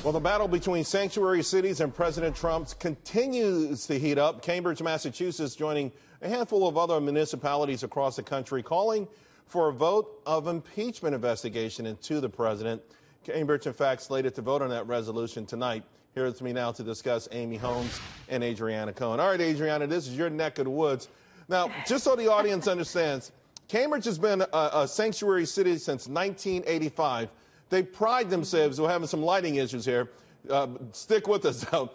Well, the battle between sanctuary cities and President Trump continues to heat up. Cambridge, Massachusetts, joining a handful of other municipalities across the country, calling for a vote of impeachment investigation into the president. Cambridge, in fact, slated to vote on that resolution tonight. Here with me now to discuss Amy Holmes and Adriana Cohen. All right, Adriana, this is your neck of the woods. Now, just so the audience understands, Cambridge has been a sanctuary city since 1985. They pride themselves, we're having some lighting issues here. Stick with us, though.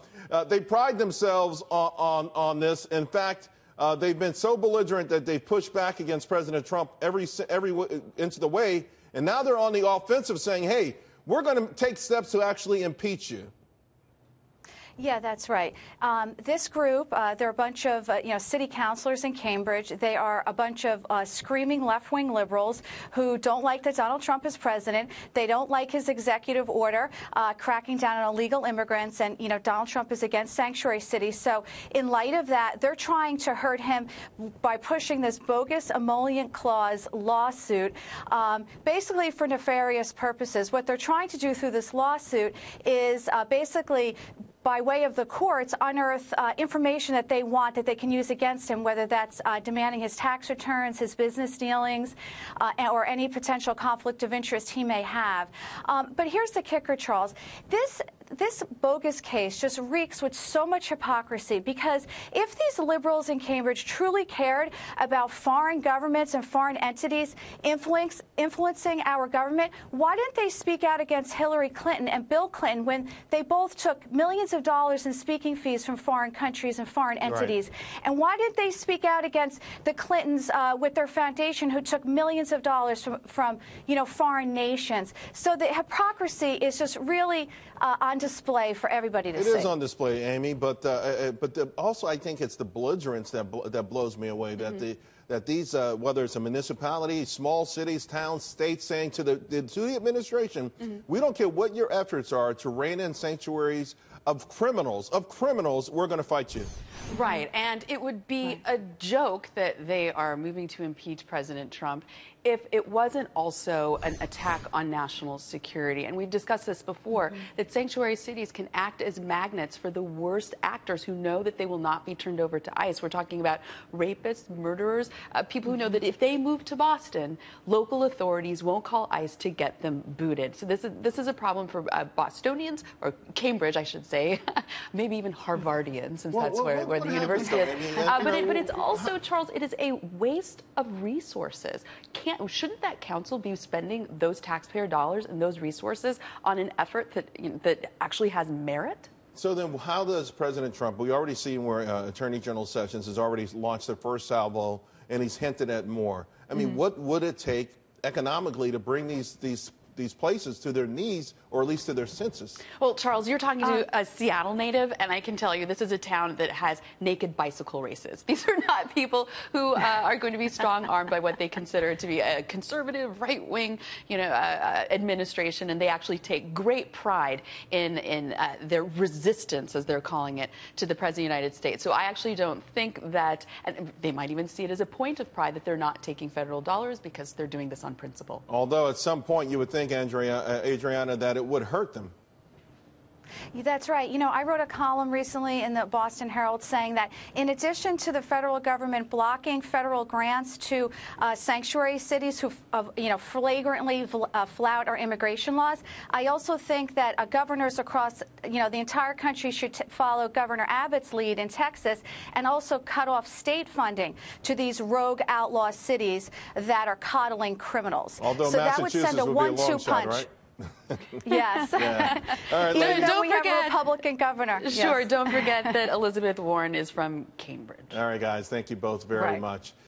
They pride themselves on this. In fact, they've been so belligerent that they pushed back against President Trump every inch of the way. And now they're on the offensive saying, hey, we're going to take steps to actually impeach you. Yeah, that's right. This group, they're a bunch of city councilors in Cambridge. They are a bunch of screaming left-wing liberals who don't like that Donald Trump is president. They don't like his executive order cracking down on illegal immigrants. And, Donald Trump is against sanctuary cities. So in light of that, they're trying to hurt him by pushing this bogus emollient clause lawsuit, basically for nefarious purposes. What they're trying to do through this lawsuit is basically, by way of the courts, unearth information that they want that they can use against him, whether that's demanding his tax returns, his business dealings, or any potential conflict of interest he may have. But here's the kicker, Charles. This bogus case just reeks with so much hypocrisy, because if these liberals in Cambridge truly cared about foreign governments and foreign entities influencing our government, why didn't they speak out against Hillary Clinton and Bill Clinton when they both took millions of dollars in speaking fees from foreign countries and foreign entities? Right. And why didn't they speak out against the Clintons with their foundation, who took millions of dollars from foreign nations? So the hypocrisy is just really on display for everybody to see. It is on display, Amy, but also I think it's the belligerence that blows me away. That these, whether it's a municipality, small cities, towns, states, saying to the administration, we don't care what your efforts are to rein in sanctuaries of criminals, we're going to fight you. Right, and it would be a joke that they are moving to impeach President Trump if it wasn't also an attack on national security. And we've discussed this before, that sanctuary cities can act as magnets for the worst actors who know that they will not be turned over to ICE. We're talking about rapists, murderers, people who know that if they move to Boston, local authorities won't call ICE to get them booted. So this is a problem for Bostonians, or Cambridge, I should say, maybe even Harvardians, since that's where the university is. But it's also, Charles, it is a waste of resources. Shouldn't that council be spending those taxpayer dollars and those resources on an effort that actually has merit? So then how does President Trump, we already see where Attorney General Sessions has already launched the first salvo, and he's hinted at more. I mean, what would it take economically to bring these places to their knees, or at least to their senses? Well, Charles, you're talking to a Seattle native, and I can tell you this is a town that has naked bicycle races. These are not people who are going to be strong-armed by what they consider to be a conservative, right-wing, administration, and they actually take great pride in their resistance, as they're calling it, to the President of the United States. So I actually don't think that, and they might even see it as a point of pride, that they're not taking federal dollars because they're doing this on principle. Although at some point you would think, Adriana, that it would hurt them. That's right. I wrote a column recently in the Boston Herald saying that in addition to the federal government blocking federal grants to sanctuary cities who, flagrantly flout our immigration laws, I also think that governors across, the entire country should follow Governor Abbott's lead in Texas and also cut off state funding to these rogue outlaw cities that are coddling criminals. Although so Massachusetts that would send a would be a 1-2 long shot, punch. right? Yes. Yeah. All right, even though don't we forget, have a Republican governor. Sure, Yes. don't forget that Elizabeth Warren is from Cambridge. All right, guys, thank you both very much.